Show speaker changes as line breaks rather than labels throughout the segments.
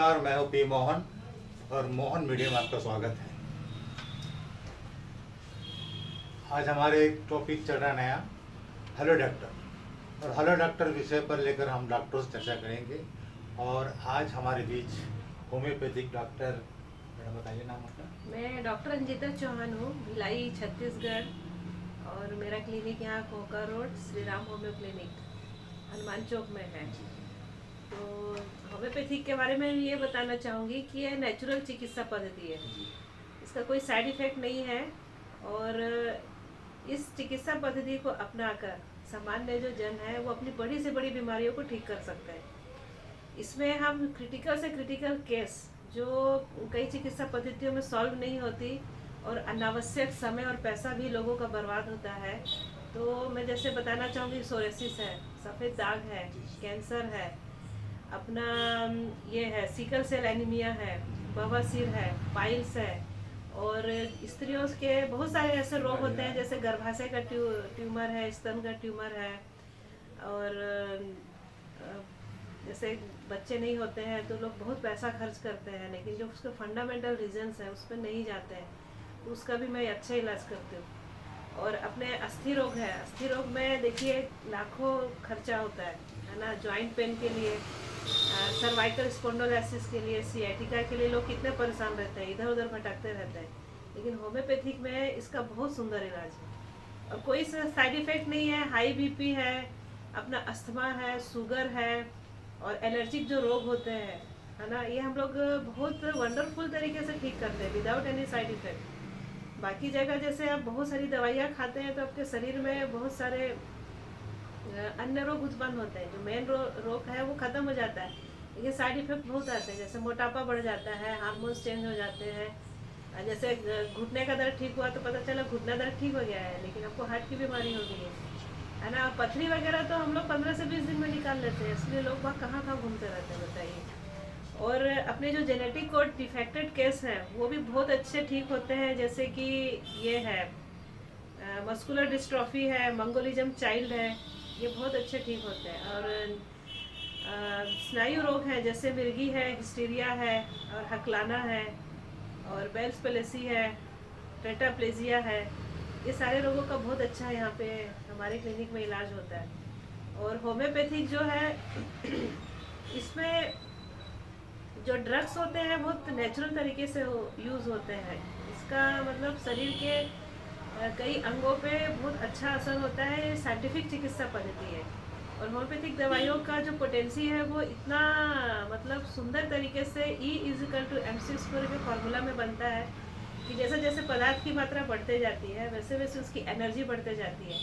नमस्कार, मैं हूं पी मोहन और मोहन मीडिया में आपका स्वागत है। आज हमारे एक टॉपिक चल रहा है नया, हेलो डॉक्टर। और हेलो डॉक्टर विषय पर लेकर हम डॉक्टरों से चर्चा करेंगे। और आज हमारे बीच होम्योपैथिक डॉक्टर, मैडम बताइए नाम अपना।
मैं डॉक्टर अंजिता चौहान हूँ, भिलाई छत्तीसगढ़। और मेरा क्लिनिक यहाँ Koka road Shri Ram homeo clinic Hanuman Chowk में है। तो होम्योपैथिक के बारे में ये बताना चाहूँगी कि यह नेचुरल चिकित्सा पद्धति है। इसका कोई साइड इफेक्ट नहीं है और इस चिकित्सा पद्धति को अपनाकर सामान्य जो जन है वो अपनी बड़ी से बड़ी बीमारियों को ठीक कर सकते हैं। इसमें हम क्रिटिकल से क्रिटिकल केस जो कई चिकित्सा पद्धतियों में सॉल्व नहीं होती और अनावश्यक समय और पैसा भी लोगों का बर्बाद होता है, तो मैं जैसे बताना चाहूँगी सोरेसिस है, सफ़ेद दाग है, कैंसर है, अपना ये है सिकल सेल एनीमिया है, बवासीर है, पाइल्स है। और स्त्रियों के बहुत सारे ऐसे रोग होते हैं जैसे गर्भाशय का ट्यूमर है, स्तन का ट्यूमर है। और जैसे बच्चे नहीं होते हैं तो लोग बहुत पैसा खर्च करते हैं, लेकिन जो उसके फंडामेंटल रीजंस हैं उस पर नहीं जाते हैं, तो उसका भी मैं अच्छा इलाज करती हूँ। और अपने अस्थि रोग है, अस्थि रोग में देखिए लाखों खर्चा होता है ना। जॉइंट पेन के लिए, सर्वाइकल स्पॉन्डिलोसिस के लिए, सियाटिका के लिए लोग कितने परेशान रहते हैं, इधर उधर भटकते रहते हैं। लेकिन होम्योपैथिक में इसका बहुत सुंदर इलाज है और कोई साइड इफेक्ट नहीं है। हाई बीपी है, अपना अस्थमा है, शुगर है और एलर्जिक जो रोग होते हैं है ना, ये हम लोग बहुत वंडरफुल तरीके से ठीक करते हैं विदाउट एनी साइड इफेक्ट। बाकी जगह जैसे आप बहुत सारी दवाइयाँ खाते हैं तो आपके शरीर में बहुत सारे अन्य रोग उत्पन्न होते हैं। जो मेन रोग है वो खत्म हो जाता है, लेकिन साइड इफेक्ट बहुत आते हैं। जैसे मोटापा बढ़ जाता है, हार्मोन्स चेंज हो जाते हैं। जैसे घुटने का दर्द ठीक हुआ तो पता चला घुटना दर्द ठीक हो गया है, लेकिन आपको हार्ट की बीमारी हो गई है ना। पथरी वगैरह तो हम लोग 15 से 20 दिन में निकाल लेते हैं, इसलिए लोग वहाँ कहाँ कहाँ घूमते रहते हैं बताइए। और अपने जो जेनेटिक कोड डिफेक्टेड केस हैं वो भी बहुत अच्छे ठीक होते हैं। जैसे कि ये है मस्कुलर डिस्ट्रॉफी है, मंगोलिज्म चाइल्ड है, ये बहुत अच्छे ठीक होते हैं। और स्नायु रोग हैं जैसे मिर्गी है, हिस्टीरिया है और हकलाना है और बेल्स पेलेसी है, टेट्राप्लेजिया है। ये सारे रोगों का बहुत अच्छा यहाँ पे हमारे क्लिनिक में इलाज होता है। और होम्योपैथिक जो है इसमें जो ड्रग्स होते हैं बहुत नेचुरल तरीके से यूज़ होते हैं। इसका मतलब शरीर के कई अंगों पे बहुत अच्छा असर होता है। ये साइंटिफिक चिकित्सा पद्धति है और होम्योपैथिक दवाइयों का जो पोटेंसी है वो इतना मतलब सुंदर तरीके से E=mc² के फॉर्मूला में बनता है कि जैसे जैसे पदार्थ की मात्रा बढ़ते जाती है वैसे वैसे उसकी एनर्जी बढ़ते जाती है।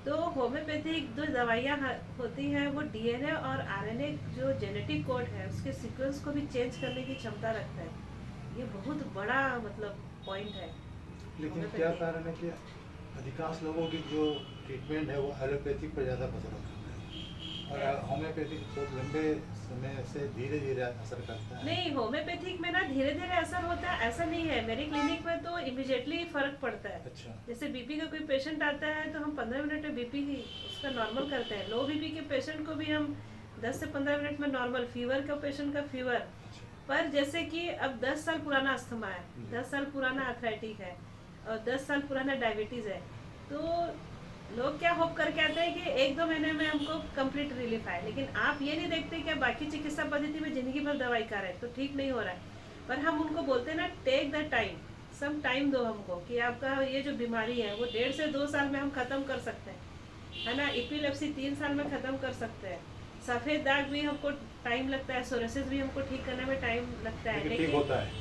तो होम्योपैथिक जो दवाइयाँ होती हैं वो DNA और RNA जो जेनेटिक कोड है उसके सीक्वेंस को भी चेंज करने की क्षमता रखता है। ये बहुत बड़ा मतलब पॉइंट है।
लेकिन क्या कारण है कि अधिकांश लोगों की जो ट्रीटमेंट है वो एलोपैथिक पर ज़्यादा पसंद करते हैं और होम्योपैथिक बहुत लंबे समय से धीरे धीरे असर करता है।
नहीं, होम्योपैथिक में ना धीरे धीरे असर होता है ऐसा नहीं है। मेरी क्लिनिक में तो इमिडिएटली फर्क पड़ता है।
अच्छा।
जैसे बीपी का कोई पेशेंट आता है तो हम 15 मिनट में बीपी उसका नॉर्मल करते हैं। लो बीपी के पेशेंट को भी हम 10 से 15 मिनट में नॉर्मल, फीवर का पेशेंट का फीवर। पर जैसे कि अब 10 साल पुराना अस्थमा है, 10 साल पुराना आर्थराइटिक है और 10 साल पुराना डायबिटीज़ है, तो लोग क्या होप करके आते हैं कि 1-2 महीने में हमको कंप्लीट रिलीफ आए। लेकिन आप ये नहीं देखते कि बाकी चिकित्सा पद्धति में जिंदगी भर दवाई खा रहे हैं तो ठीक नहीं हो रहा है। पर हम उनको बोलते हैं ना, take the time, some time दो हमको कि आपका ये जो बीमारी है वो 1.5 से 2 साल में हम ख़त्म कर सकते हैं, है ना। एपिलेप्सी 3 साल में ख़त्म कर सकते हैं। सफ़ेद दाग भी हमको टाइम लगता है, सोरेसिस भी हमको ठीक करने में टाइम लगता है,
लेकिन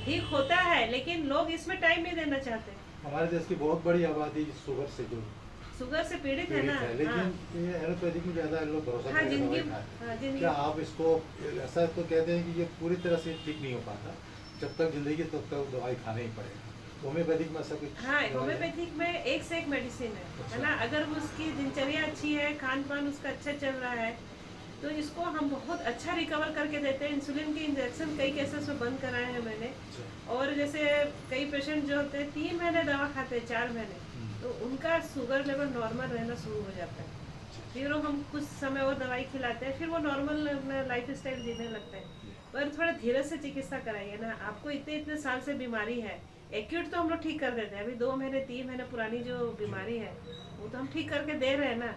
ठीक होता है। लेकिन लोग इसमें टाइम नहीं देना चाहते।
हमारे देश की बहुत बड़ी आबादी
शुगर से पीड़ित है ना।
लेकिन ये एलोपैथिक में ज़्यादा लोग भरोसा
हाँ,
करते। क्या आप इसको ऐसा तो कहते हैं कि ये पूरी तरह से ठीक नहीं हो पाता, जब तक जिंदगी तब तक दवाई खाना ही पड़ेगा? होम्योपैथिक में ऐसा कुछ?
हाँ, होम्योपैथिक में एक से एक मेडिसिन है ना। अगर उसकी दिनचर्या अच्छी है, खान पान उसका अच्छा चल रहा है, तो इसको हम बहुत अच्छा रिकवर करके देते हैं। इंसुलिन के इंजेक्शन कई केसेस में बंद कराए हैं मैंने। और जैसे कई पेशेंट जो होते हैं 3 महीने दवा खाते हैं, 4 महीने, तो उनका शुगर लेवल नॉर्मल रहना शुरू हो जाता है। फिर हम कुछ समय और दवाई खिलाते हैं, फिर वो नॉर्मल अपना लाइफ स्टाइल जीने लगते हैं। पर थोड़ा धीरे से चिकित्सा कराइए ना। आपको इतने इतने साल से बीमारी है, एक्यूट तो हम लोग ठीक कर देते हैं, अभी 2 महीने 3 महीने पुरानी जो बीमारी है वो तो हम ठीक करके दे रहे हैं ना,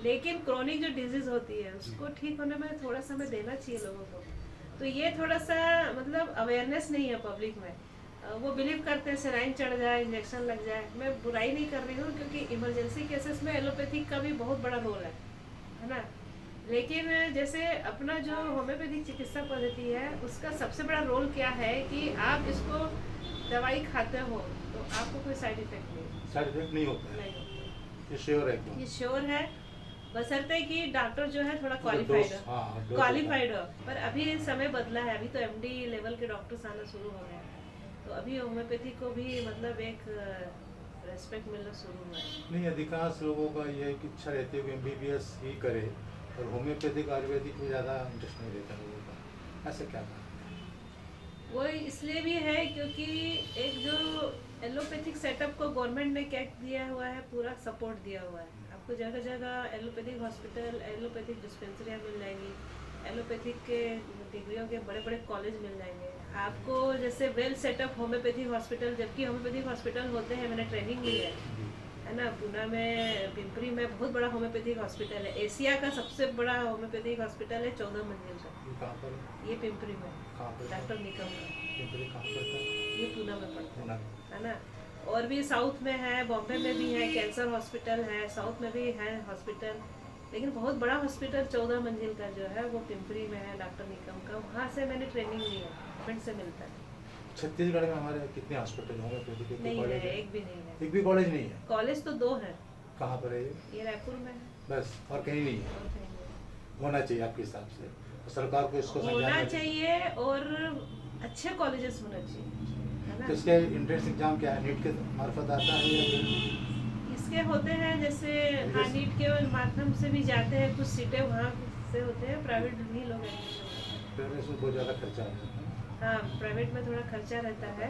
लेकिन क्रोनिक जो डिजीज होती है उसको ठीक होने में थोड़ा समय देना चाहिए लोगों को। तो ये थोड़ा सा मतलब अवेयरनेस नहीं है पब्लिक में। वो बिलीव करते हैं सेलाइन चढ़ जाए, इंजेक्शन लग जाए। मैं बुराई नहीं कर रही हूँ, क्योंकि इमरजेंसी केसेस में एलोपैथिक का भी बहुत बड़ा रोल है ना। लेकिन जैसे अपना जो होम्योपैथिक चिकित्सा पद्धति है उसका सबसे बड़ा रोल क्या है कि आप इसको दवाई खाते हो तो आपको कोई साइड इफेक्ट
नहीं होता है,
नहीं होता।
ये श्योर है एकदम।
ये श्योर है, बशर्ते कि डॉक्टर जो है थोड़ा
डोज
क्वालिफाइड हो। पर अभी समय बदला है, अभी तो एमडी लेवल के डॉक्टर्स आना शुरू हो गए हैं, तो अभी होम्योपैथी को भी मतलब एक रेस्पेक्ट मिलना शुरू हुआ है।
नहीं, अधिकांश लोगों का ये इच्छा रहती है कि एमबीबीएस ही करे और होम्योपैथिक आयुर्वेदिक में ज़्यादा इंटरेस्ट नहीं रहता लोगों का। ऐसा क्या था?
वो इसलिए भी है क्योंकि एक जो एलोपैथिक सेटअप को गवर्नमेंट ने क्या दिया हुआ है, पूरा सपोर्ट दिया हुआ है। आपको जगह जगह एलोपैथिक हॉस्पिटल, एलोपैथिक डिस्पेंसरियाँ मिल जाएंगी, एलोपैथिक के डिग्रियों के बड़े बड़े कॉलेज मिल जाएंगे आपको। जैसे वेल सेटअप होम्योपैथिक हॉस्पिटल, जबकि होम्योपैथिक हॉस्पिटल होते हैं, मैंने ट्रेनिंग ली है ना। पूना में, पिंपरी में बहुत बड़ा होम्योपैथिक हॉस्पिटल है, एशिया का सबसे बड़ा होम्योपैथिक हॉस्पिटल है, 14 मंजिल का।
ये कहाँ पर है?
ये पिंपरी में,
कहाँ पर?
डॉक्टर निकम का।
पिंपरी कहाँ पर था?
ये पूना में पड़ता
पूना।
है ना। और भी साउथ में है, बॉम्बे में भी है, कैंसर हॉस्पिटल है, साउथ में भी है हॉस्पिटल। लेकिन बहुत बड़ा हॉस्पिटल 14 मंजिल का जो है वो पिंपरी में है, डॉक्टर निकम का। वहाँ से मैंने ट्रेनिंग ली है, फ्रेंड से मिलता है।
छत्तीसगढ़ में हमारे कितने हॉस्पिटल होम्योपैथिक के?
नहीं
कॉलेज
है, एक भी नहीं है।
एक भी कॉलेज नहीं है?
कॉलेज तो 2 हैं।
कहाँ पर है
ये रायपुर में है,
बस, और कहीं नहीं है?
और कहीं नहीं।
होना चाहिए आपके हिसाब से, तो सरकार को इसको
होना
समझाना
चाहिए और अच्छे कॉलेजेस होना चाहिए, है ना।
तो इसके एंट्रेंस एग्जाम क्या है, नीट के मार्फत आता है या फिर?
इसके होते हैं जैसे हाँ, नीट के माध्यम से भी जाते हैं, कुछ सीटें वहाँ से होते हैं, प्राइवेट भी लोग एडमिशन।
फिर इसमें बहुत ज़्यादा खर्चा है।
हाँ, प्राइवेट में थोड़ा खर्चा रहता है।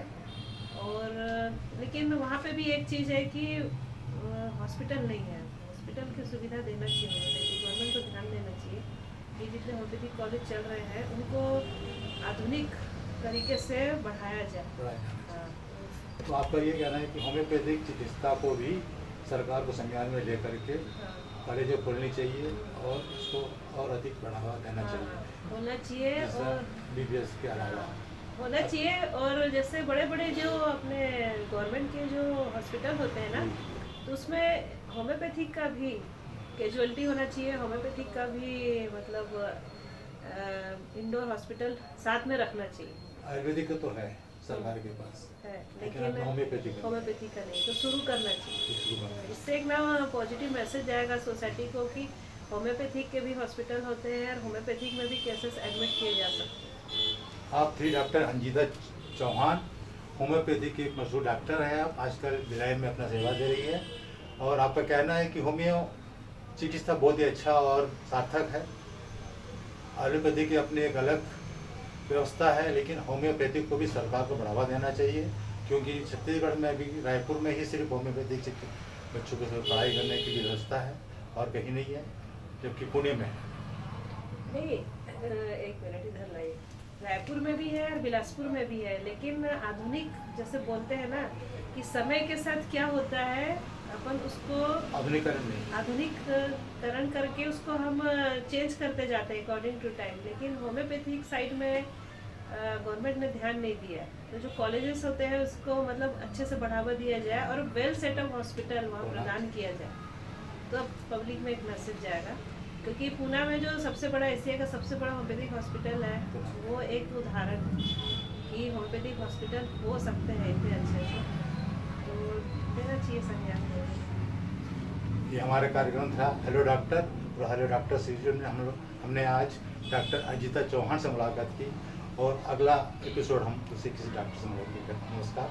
और लेकिन वहाँ पे भी एक चीज़ है कि हॉस्पिटल नहीं है, हॉस्पिटल की सुविधा देना चाहिए होम्योपैथी, गवर्नमेंट को ध्यान देना चाहिए कि जितने होम्योपैथिक कॉलेज चल रहे हैं उनको आधुनिक तरीके से बढ़ाया जाए। हाँ,
तो आपका ये कहना है कि होम्योपैथिक चिकित्सा को भी सरकार को संज्ञान में लेकर के
हाँ,
कॉलेजें खोलनी चाहिए और उसको और अधिक बढ़ावा देना
हाँ,
चाहिए,
होना चाहिए। और
बीबीएस के अलावा।
होना चाहिए। और जैसे बड़े बड़े जो अपने गवर्नमेंट के जो हॉस्पिटल होते हैं ना, तो उसमें होम्योपैथिक का भी कैजुअलिटी होना चाहिए, होम्योपैथिक का भी मतलब इंडोर हॉस्पिटल साथ में रखना चाहिए।
आयुर्वेदिक का तो है सरकार के पास
है,
लेकिन
लेकिन
होम्योपैथिक
होम्योपैथिक का नहीं, तो शुरू करना चाहिए।
शुरू करना है।
इससे एक ना पॉजिटिव मैसेज जाएगा सोसाइटी को कि होम्योपैथिक के भी हॉस्पिटल होते हैं और होम्योपैथिक में भी केसेस एडमिट किए जा सकते हैं।
आप थी डॉक्टर अंजिता चौहान, होम्योपैथी की एक मशहूर डॉक्टर है। आप आजकल भिलाई में अपना सेवा दे रही है और आपका कहना है कि होम्यो चिकित्सा बहुत ही अच्छा और सार्थक है। एलोपैथी की अपनी एक अलग व्यवस्था है, लेकिन होम्योपैथिक को भी सरकार को बढ़ावा देना चाहिए, क्योंकि छत्तीसगढ़ में भी, रायपुर में ही सिर्फ होम्योपैथिक बच्चों को पढ़ाई करने की भी व्यवस्था है और कहीं नहीं है, जबकि पुणे में है।
नहीं, एक मिनट इधर लाइए। रायपुर में भी है और बिलासपुर में भी है, लेकिन आधुनिक जैसे बोलते हैं ना कि समय के साथ क्या होता है, अपन उसको आधुनिकरण करके उसको हम चेंज करते जाते हैं अकॉर्डिंग टू टाइम। लेकिन होम्योपैथिक साइड में गवर्नमेंट ने ध्यान नहीं दिया, तो जो कॉलेजेस होते हैं उसको मतलब अच्छे से बढ़ावा दिया जाए और वेल सेटअप हॉस्पिटल वहाँ प्रदान किया जाए, तो अब पब्लिक में एक मैसेज जाएगा। क्योंकि पूना में जो सबसे बड़ा एशिया का सबसे बड़ा होम्योपैथिक हॉस्पिटल है, वो एक उदाहरण है कि होम्योपैथिक हॉस्पिटल हो सकते हैं इतने अच्छे से, तो देना चाहिए संज्ञान में।
ये हमारा कार्यक्रम था हेलो डॉक्टर, और हेलो डॉक्टर सीरीज में हमने आज डॉक्टर अंजिता चौहान से मुलाकात की और अगला एपिसोड हम किसी डॉक्टर से मुलाकात करेंगे। नमस्कार।